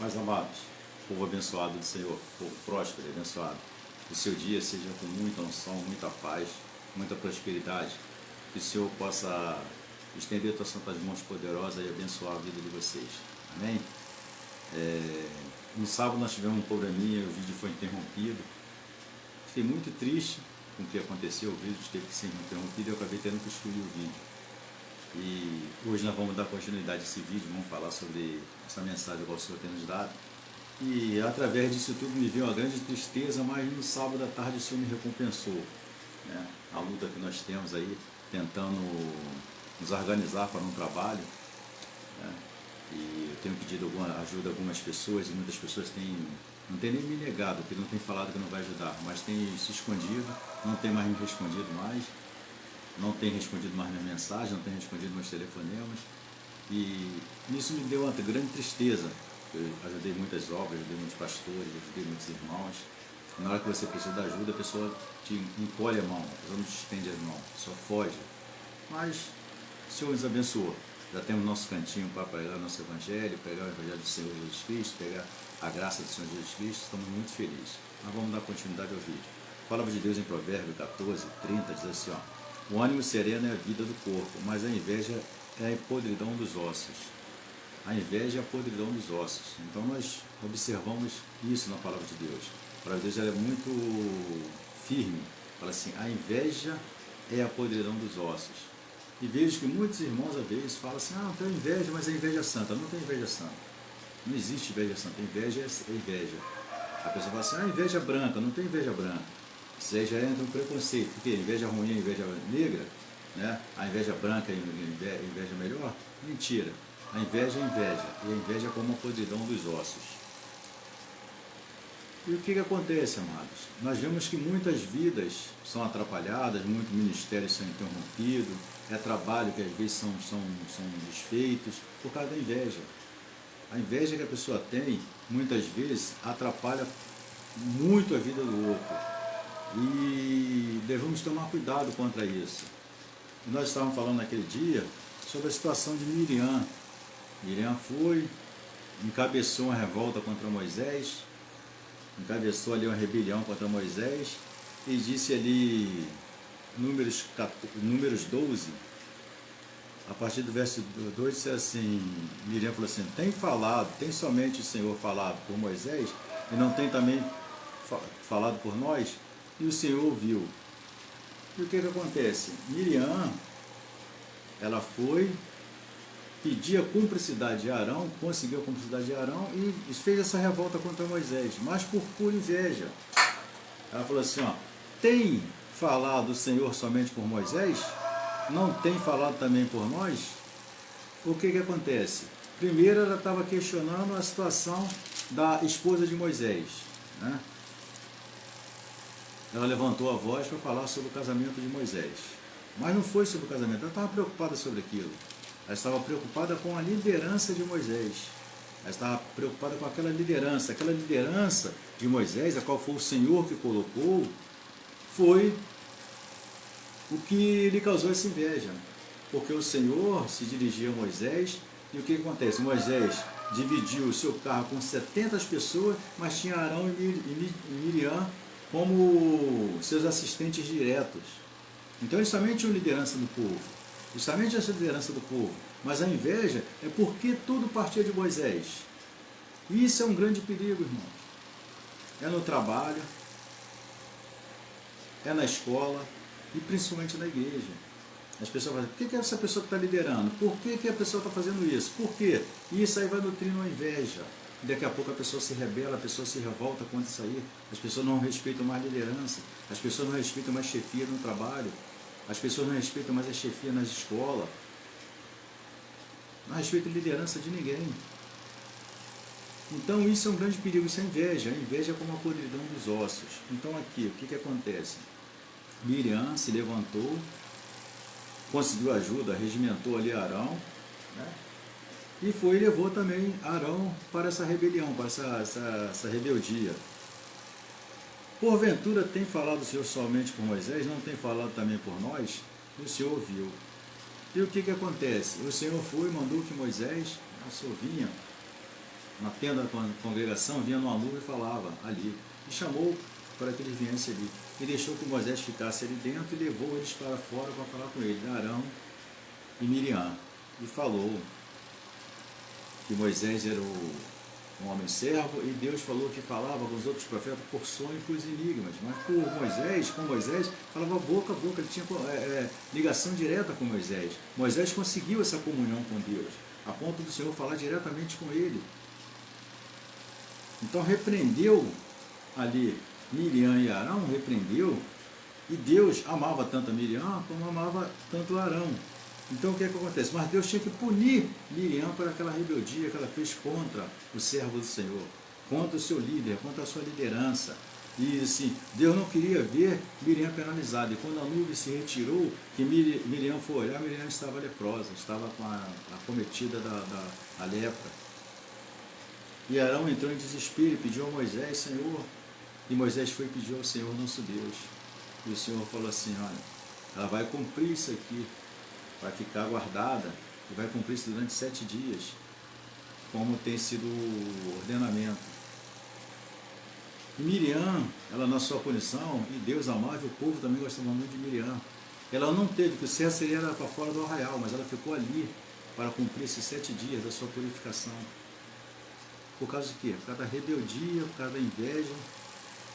Mas, amados, povo abençoado do Senhor, povo próspero e abençoado, que o seu dia seja com muita unção, muita paz, muita prosperidade, que o Senhor possa estender suas santas mãos poderosas e abençoar a vida de vocês. Amém? No sábado nós tivemos um probleminha, o vídeo foi interrompido. Fiquei muito triste com o que aconteceu, o vídeo teve que ser interrompido e eu acabei tendo que excluir o vídeo. E hoje nós vamos dar continuidade a esse vídeo, vamos falar sobre essa mensagem que o Senhor tem nos dado. E através disso tudo me veio uma grande tristeza, mas no sábado à tarde o Senhor me recompensou, né? A luta que nós temos aí, tentando nos organizar para um trabalho, né? E eu tenho pedido ajuda a algumas pessoas, e muitas pessoas não têm nem me negado, porque não tem falado que não vai ajudar, mas tem se escondido, não tem mais me respondido mais, não tem respondido mais minhas mensagens, não tem respondido meus telefonemas, e isso me deu uma grande tristeza. Eu ajudei muitas obras, ajudei muitos pastores, ajudei muitos irmãos. Na hora que você precisa de ajuda, a pessoa te encolhe a mão, a pessoa não te estende as mãos, só foge. Mas o Senhor nos abençoou. Já temos nosso cantinho para pregar nosso Evangelho, pregar o Evangelho do Senhor Jesus Cristo, pegar a graça do Senhor Jesus Cristo. Estamos muito felizes. Mas vamos dar continuidade ao vídeo. A palavra de Deus em Provérbios 14, 30 diz assim, ó: o ânimo sereno é a vida do corpo, mas a inveja é a podridão dos ossos. A inveja é a podridão dos ossos. Então nós observamos isso na palavra de Deus. A palavra de Deus ela é muito firme. Fala assim, a inveja é a podridão dos ossos. E vejo que muitos irmãos às vezes falam assim, não tem inveja, mas é inveja santa. Não tem inveja santa. Não existe inveja santa. Inveja é inveja. A pessoa fala assim, inveja branca. Não tem inveja branca. Isso aí já entra um preconceito. Porque inveja ruim é inveja negra, né? A inveja branca é inveja melhor. Mentira. A inveja é inveja, e a inveja é como a podridão dos ossos. E o que acontece, amados? Nós vemos que muitas vidas são atrapalhadas, muitos ministérios são interrompidos, é trabalho que às vezes são desfeitos por causa da inveja. A inveja que a pessoa tem, muitas vezes, atrapalha muito a vida do outro. E devemos tomar cuidado contra isso. E nós estávamos falando naquele dia sobre a situação de Miriam. Miriam foi, encabeçou uma revolta contra Moisés, encabeçou ali uma rebelião contra Moisés, e disse ali, Números 12, a partir do verso 2, disse assim, Miriam falou assim, tem somente o Senhor falado por Moisés, e não tem também falado por nós? E o Senhor ouviu. E o que acontece? Miriam, ela foi, pedia a cumplicidade de Arão, conseguiu a cumplicidade de Arão e fez essa revolta contra Moisés, mas por pura inveja. Ela falou assim, tem falado o Senhor somente por Moisés? Não tem falado também por nós? O que acontece? Primeiro ela estava questionando a situação da esposa de Moisés, né? Ela levantou a voz para falar sobre o casamento de Moisés, mas não foi sobre o casamento, ela estava preocupada sobre aquilo. Ela estava preocupada com a liderança de Moisés. Ela estava preocupada com aquela liderança de Moisés, a qual foi o Senhor que colocou, foi o que lhe causou essa inveja. Porque o Senhor se dirigia a Moisés, e o que acontece? Moisés dividiu o seu carro com 70 pessoas, mas tinha Arão e Miriam como seus assistentes diretos. Então eles também tinham liderança do povo. Justamente essa liderança do povo. Mas a inveja é porque tudo partia de Moisés. E isso é um grande perigo, irmãos. É no trabalho, é na escola e principalmente na igreja. As pessoas falam, por que essa pessoa está liderando? Por que a pessoa está fazendo isso? Por quê? E isso aí vai nutrindo a inveja. E daqui a pouco a pessoa se rebela, a pessoa se revolta contra isso aí. As pessoas não respeitam mais liderança. As pessoas não respeitam mais chefia no trabalho. As pessoas não respeitam mais a chefia nas escolas. Não respeitam a liderança de ninguém. Então isso é um grande perigo, isso é inveja. A inveja é como a podridão dos ossos. Então aqui, o que acontece? Miriam se levantou, conseguiu ajuda, regimentou ali Arão, né? E foi e levou também Arão para essa rebelião, para essa rebeldia. Porventura tem falado o Senhor somente por Moisés, não tem falado também por nós? E o Senhor ouviu. E o que acontece? O Senhor foi e mandou que Moisés, o Senhor vinha na tenda da congregação, vinha numa nuvem e falava ali. E chamou para que eles viessem ali. E deixou que Moisés ficasse ali dentro e levou eles para fora para falar com ele, Arão e Miriam. E falou que Moisés era um homem servo, e Deus falou que falava com os outros profetas por sonho e por enigmas, mas com Moisés, falava boca a boca, ele tinha ligação direta com Moisés. Moisés conseguiu essa comunhão com Deus, a ponto do Senhor falar diretamente com ele. Então repreendeu ali Miriam e Arão, repreendeu, e Deus amava tanto a Miriam como amava tanto Arão. Então o que é que acontece? Mas Deus tinha que punir Miriam por aquela rebeldia que ela fez contra o servo do Senhor, contra o seu líder, contra a sua liderança. E assim, Deus não queria ver Miriam penalizada. E quando a nuvem se retirou, que Miriam foi olhar, Miriam estava leprosa, estava com a acometida da lepra. E Arão entrou em desespero e pediu a Moisés, Senhor, e Moisés foi e pediu ao Senhor nosso Deus. E o Senhor falou assim, olha, ela vai cumprir isso aqui, vai ficar guardada e vai cumprir isso durante 7 dias, como tem sido o ordenamento. E Miriam, ela na sua punição, e Deus amava, e o povo também gostava muito de Miriam. Ela não teve, que o certo seria para fora do arraial, mas ela ficou ali para cumprir esses 7 dias da sua purificação. Por causa de quê? Por causa da rebeldia, por causa da inveja,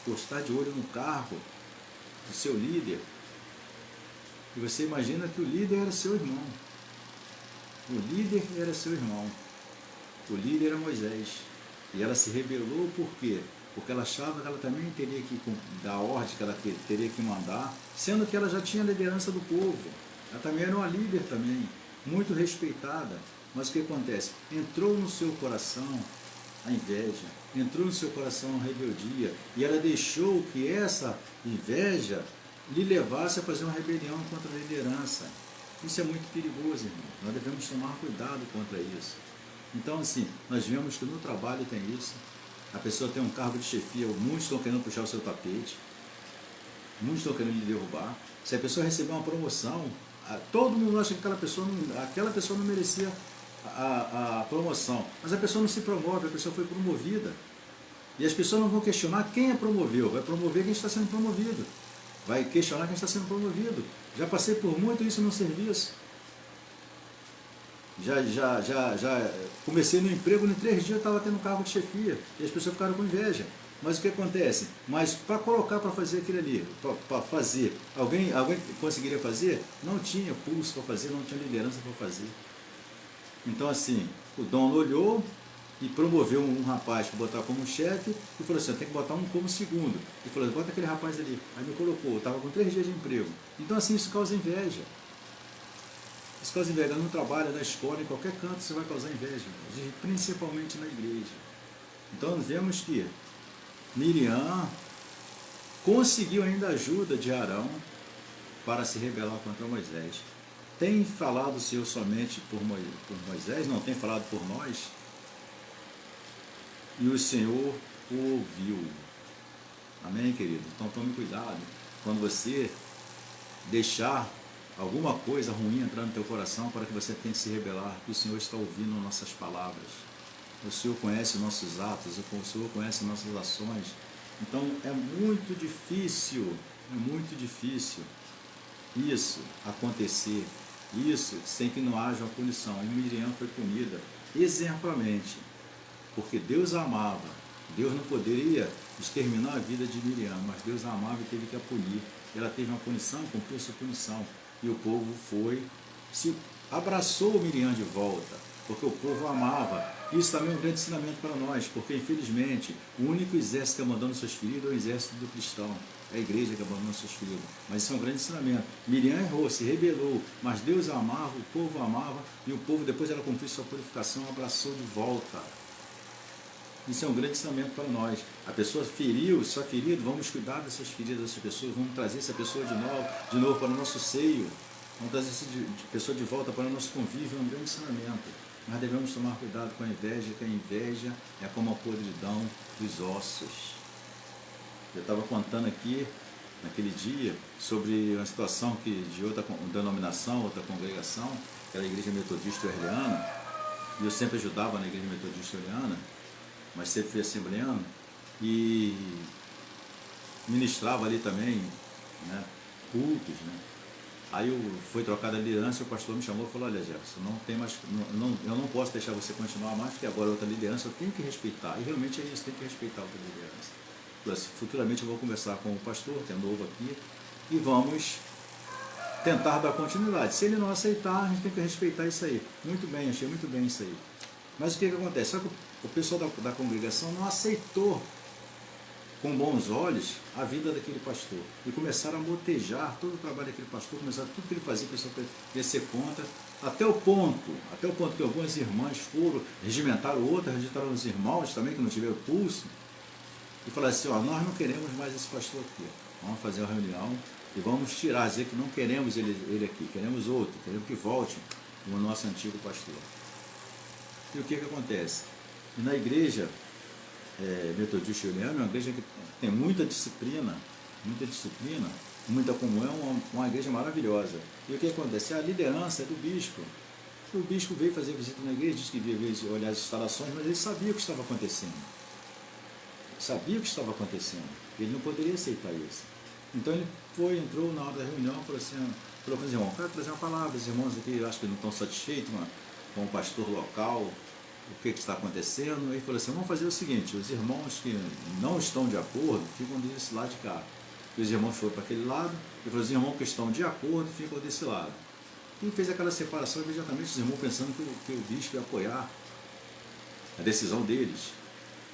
por estar de olho no carro do seu líder. E você imagina que o líder era seu irmão. O líder era seu irmão. O líder era Moisés. E ela se rebelou por quê? Porque ela achava que ela também teria que dar ordem, que ela teria que mandar, sendo que ela já tinha a liderança do povo. Ela também era uma líder também, muito respeitada. Mas o que acontece? Entrou no seu coração a inveja, entrou no seu coração a rebeldia, e ela deixou que essa inveja lhe levasse a fazer uma rebelião contra a liderança. Isso é muito perigoso, irmão. Nós devemos tomar cuidado contra isso. Então, assim, nós vemos que no trabalho tem isso. A pessoa tem um cargo de chefia, muitos estão querendo puxar o seu tapete, muitos estão querendo lhe derrubar. Se a pessoa receber uma promoção, todo mundo acha que aquela pessoa não merecia a promoção, mas a pessoa não se promove, a pessoa foi promovida. E as pessoas não vão questionar quem a promoveu, vai promover quem está sendo promovido. Vai questionar quem está sendo promovido. Já passei por muito isso no serviço. Já comecei no emprego, em 3 dias eu estava tendo cargo de chefia. E as pessoas ficaram com inveja. Mas o que acontece? Mas para colocar para fazer aquilo ali, para fazer, alguém conseguiria fazer? Não tinha pulso para fazer, não tinha liderança para fazer. Então assim, o dono olhou e promoveu um rapaz para botar como chefe e falou assim, tem que botar um como segundo. E falou, bota aquele rapaz ali. Aí me colocou, eu estava com 3 dias de emprego. Então assim, isso causa inveja. Isso causa inveja no trabalho, na escola, em qualquer canto você vai causar inveja, principalmente na igreja. Então vemos que Miriam conseguiu ainda a ajuda de Arão para se rebelar contra Moisés. Tem falado o Senhor somente por Moisés? Não tem falado por nós? E o Senhor o ouviu. Amém, querido? Então tome cuidado. Quando você deixar alguma coisa ruim entrar no teu coração para que você tenha que se rebelar, que o Senhor está ouvindo nossas palavras. O Senhor conhece nossos atos, o Senhor conhece nossas ações. Então é muito difícil isso acontecer, isso sem que não haja uma punição. E Miriam foi punida exemplarmente, porque Deus a amava. Deus não poderia exterminar a vida de Miriam, mas Deus a amava e teve que a punir. Ela teve uma punição, cumpriu sua punição. E o povo se abraçou Miriam de volta, porque o povo a amava. Isso também é um grande ensinamento para nós, porque infelizmente o único exército que abandona seus feridos é o exército do cristão, é a igreja que abandona seus feridos. Mas isso é um grande ensinamento. Miriam errou, se rebelou, mas Deus a amava, o povo a amava, e o povo, depois ela cumpriu sua purificação, abraçou de volta. Isso é um grande ensinamento para nós. A pessoa feriu, está ferido, vamos cuidar dessas feridas dessas pessoas, vamos trazer essa pessoa de novo para o nosso seio, vamos trazer essa pessoa de volta para o nosso convívio, é um grande ensinamento. Mas devemos tomar cuidado com a inveja, que a inveja é como a podridão dos ossos. Eu estava contando aqui, naquele dia, sobre uma situação de outra denominação, outra congregação, que era a Igreja Metodista Wesleyana, e eu sempre ajudava na Igreja Metodista Wesleyana. mas sempre fui assembleano, e ministrava ali também, né, cultos, né? Aí foi trocada a liderança, e o pastor me chamou e falou: olha, Jefferson, não tem mais, eu não posso deixar você continuar mais, porque agora é outra liderança, eu tenho que respeitar. E realmente é isso, tem que respeitar a outra liderança. Assim, futuramente eu vou conversar com o pastor, que é novo aqui, e vamos tentar dar continuidade. Se ele não aceitar, a gente tem que respeitar isso aí. Muito bem, achei muito bem isso aí. Mas o que acontece? Só que o pessoal da congregação não aceitou com bons olhos a vida daquele pastor. E começaram a motejar todo o trabalho daquele pastor, começaram tudo que ele fazia, o pessoal ia ser contra, até o ponto que algumas irmãs foram, regimentaram outras, regimentaram os irmãos também, que não tiveram pulso, e falaram assim: ó, nós não queremos mais esse pastor aqui, vamos fazer uma reunião e vamos tirar, dizer que não queremos ele aqui, queremos outro, queremos que volte o nosso antigo pastor. E o que acontece? E na igreja metodista juliana é uma igreja que tem muita disciplina, muita comunhão, uma igreja maravilhosa. E o que acontece? A liderança é do bispo. O bispo veio fazer visita na igreja, disse que veio olhar as instalações, mas ele sabia o que estava acontecendo. Ele não poderia aceitar isso. Então ele entrou na hora da reunião, falou assim: falou para os irmãos, quero trazer uma palavra, os irmãos aqui eu acho que não estão satisfeitos com o pastor local, o que está acontecendo. Ele falou assim: vamos fazer o seguinte, os irmãos que não estão de acordo ficam desse lado de cá. E os irmãos foram para aquele lado, e falou: os irmãos que estão de acordo ficam desse lado. E fez aquela separação imediatamente, os irmãos pensando que o bispo ia apoiar a decisão deles.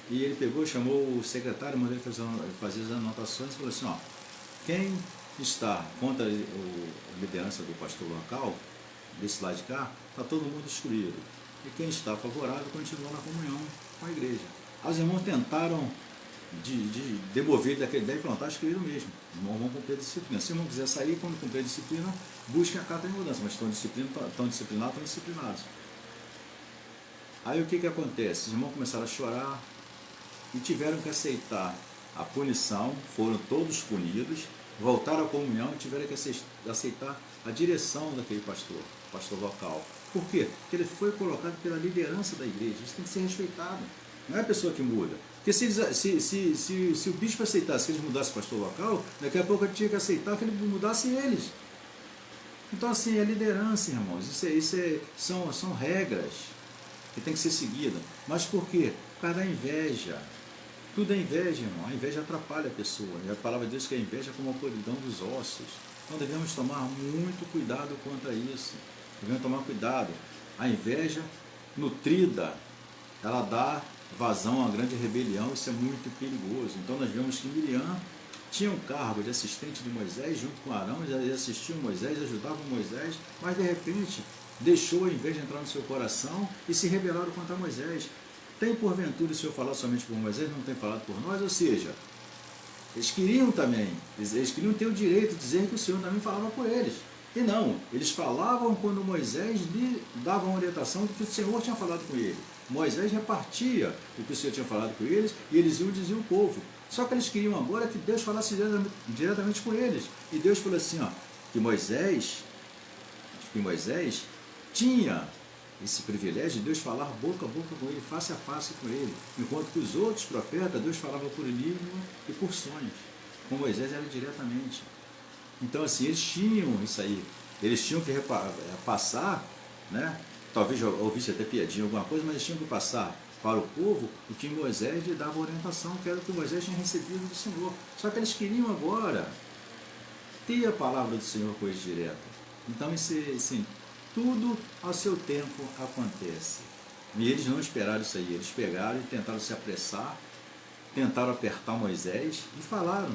E ele pegou, chamou o secretário, mandou ele fazer as anotações e falou assim: ó, quem está contra a liderança do pastor local, desse lado de cá, está todo mundo excluído. E quem está favorável continua na comunhão com a igreja. Os irmãos tentaram de demover daquela ideia e falaram: está excluído mesmo, não vão cumprir a disciplina. Se o irmão quiser sair, quando cumprir a disciplina, busquem a carta de mudança, mas estão disciplinados. Aí o que acontece? Os irmãos começaram a chorar e tiveram que aceitar a punição, foram todos punidos, voltaram à comunhão e tiveram que aceitar a direção daquele pastor local. Por quê? Porque ele foi colocado pela liderança da igreja, isso tem que ser respeitado. Não é a pessoa que muda. Porque se o bispo aceitasse que eles mudassem o pastor local, daqui a pouco ele tinha que aceitar que ele mudasse eles. Então assim, é liderança, irmãos, são regras que tem que ser seguidas. Mas por quê? Por causa da inveja. Tudo é inveja, irmão. A inveja atrapalha a pessoa. E a palavra diz que a inveja é como a podridão dos ossos. Então devemos tomar muito cuidado quanto a isso. Devemos tomar cuidado. A inveja nutrida, ela dá vazão a uma grande rebelião. Isso é muito perigoso. Então nós vemos que Miriam tinha um cargo de assistente de Moisés, junto com Arão, eles assistiam Moisés, ajudavam Moisés, mas de repente deixou a inveja entrar no seu coração e se rebelaram contra Moisés. Tem porventura o Senhor falar somente por Moisés, não tem falado por nós? Ou seja, eles queriam também, eles queriam ter o direito de dizer que o Senhor também falava por eles. E não, eles falavam quando Moisés lhe dava uma orientação do que o Senhor tinha falado com ele. Moisés repartia o que o Senhor tinha falado com eles e eles iam dizer ao povo. Só que eles queriam agora que Deus falasse diretamente com eles. E Deus falou assim, ó, que Moisés tinha esse privilégio de Deus falar boca a boca com ele, face a face com ele. Enquanto que os outros profetas, Deus falava por enigma e por sonhos. Com Moisés era diretamente. Então assim, eles tinham isso aí. Eles tinham que passar, né? Talvez ouvisse até piadinha alguma coisa, mas eles tinham que passar para o povo o que Moisés lhe dava orientação, que era o que Moisés tinha recebido do Senhor. Só que eles queriam agora ter a palavra do Senhor com eles direto. Então, assim, tudo ao seu tempo acontece. E eles não esperaram isso aí, eles pegaram e tentaram se apressar, tentaram apertar Moisés e falaram.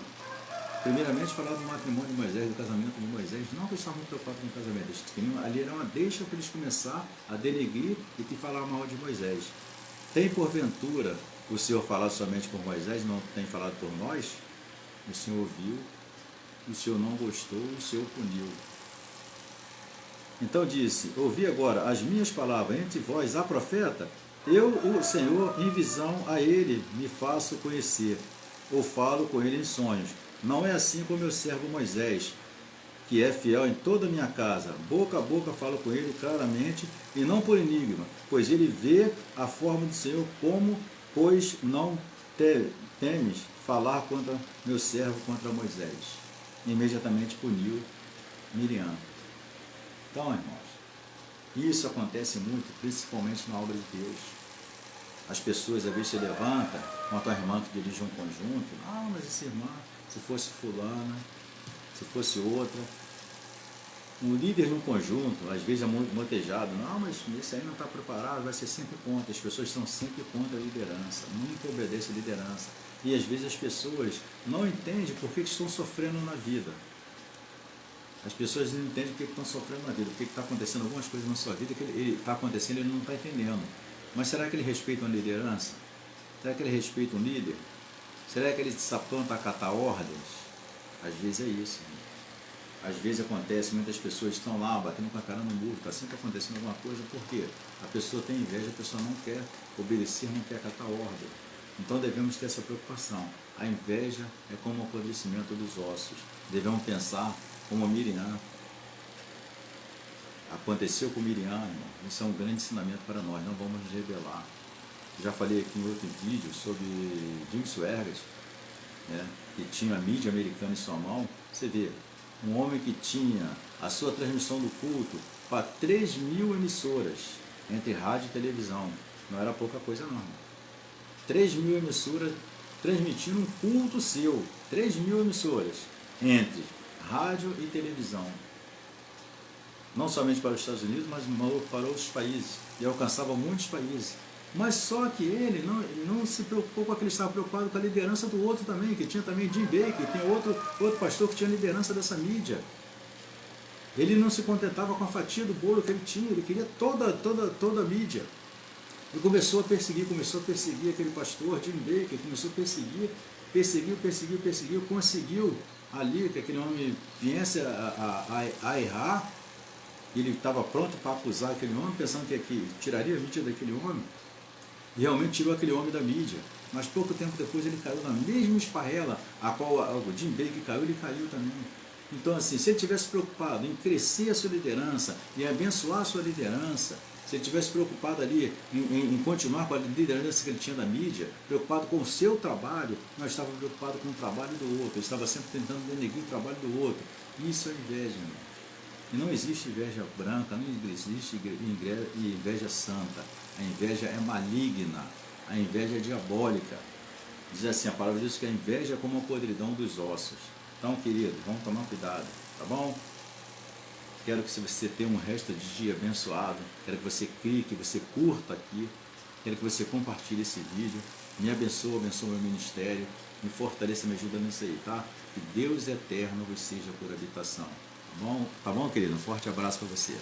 Primeiramente falaram do matrimônio de Moisés, do casamento de Moisés, não que eles estavam muito preocupados com o casamento, ali era uma deixa para eles começar a denegrir e que falar mal de Moisés. Tem porventura o Senhor falar somente por Moisés, não tem falado por nós? O Senhor ouviu, o Senhor não gostou, o Senhor puniu. Então disse, ouvi agora as minhas palavras entre vós, a profeta, eu, o Senhor, em visão a ele me faço conhecer, ou falo com ele em sonhos. Não é assim como meu servo Moisés, que é fiel em toda a minha casa. Boca a boca falo com ele claramente, e não por enigma, pois ele vê a forma do Senhor como pois não temes falar contra meu servo, contra Moisés. Imediatamente puniu Miriam. Então, irmãos, isso acontece muito, principalmente na obra de Deus. As pessoas às vezes se levantam contra a irmã que dirige um conjunto. Ah, mas essa irmã, se fosse fulana, se fosse outra. Um líder de um conjunto, às vezes é motejado. Não, mas esse aí não está preparado, vai ser sempre contra. As pessoas estão sempre contra a liderança, nunca obedecem a liderança. E às vezes as pessoas não entendem por que estão sofrendo na vida. As pessoas não entendem o que estão sofrendo na vida, porque está acontecendo algumas coisas na sua vida que ele está acontecendo e ele não está entendendo. Mas será que ele respeita uma liderança? Será que ele respeita um líder? Será que ele se apronta a acatar ordens? Às vezes é isso. Às vezes acontece, muitas pessoas estão lá batendo com a cara no muro, está sempre acontecendo alguma coisa, por quê? A pessoa tem inveja, a pessoa não quer obedecer, não quer acatar ordem. Então devemos ter essa preocupação. A inveja é como o apodrecimento dos ossos. Devemos pensar como Miriam. Aconteceu com Miriam, irmão. Isso é um grande ensinamento para nós, não vamos nos rebelar. Já falei aqui em outro vídeo sobre Jim Swaggart, né, que tinha a mídia americana em sua mão. Você vê, um homem que tinha a sua transmissão do culto para 3.000 emissoras, entre rádio e televisão. Não era pouca coisa não. 3.000 emissoras transmitindo um culto seu. 3.000 emissoras, entre rádio e televisão. Não somente para os Estados Unidos, mas para outros países. E alcançava muitos países. Mas só que ele não se preocupou com aquele, estava preocupado com a liderança do outro também, que tinha também Jim Baker, tinha outro pastor que tinha liderança dessa mídia. Ele não se contentava com a fatia do bolo que ele tinha, ele queria toda a mídia. E começou a perseguir aquele pastor, Jim Baker, começou a perseguiu, conseguiu ali que aquele homem viesse a errar. Ele estava pronto para acusar aquele homem, pensando que tiraria a mídia daquele homem. E realmente tirou aquele homem da mídia. Mas pouco tempo depois ele caiu na mesma esparrela a qual o Jim Baker caiu, ele caiu também. Então, assim, se ele tivesse preocupado em crescer a sua liderança, em abençoar a sua liderança, se ele tivesse preocupado ali em continuar com a liderança que ele tinha da mídia, preocupado com o seu trabalho, não estava preocupado com o trabalho do outro, ele estava sempre tentando denegrir o trabalho do outro. Isso é inveja, irmão. E não existe inveja branca, não existe inveja santa. A inveja é maligna, a inveja é diabólica. Diz assim, a palavra diz que a inveja é como a podridão dos ossos. Então, querido, vamos tomar cuidado, tá bom? Quero que você tenha um resto de dia abençoado. Quero que você clique, que você curta aqui. Quero que você compartilhe esse vídeo. Me abençoe meu ministério. Me fortaleça, me ajuda nisso aí, tá? Que Deus eterno vos seja por habitação. Tá bom, querido? Um forte abraço para você.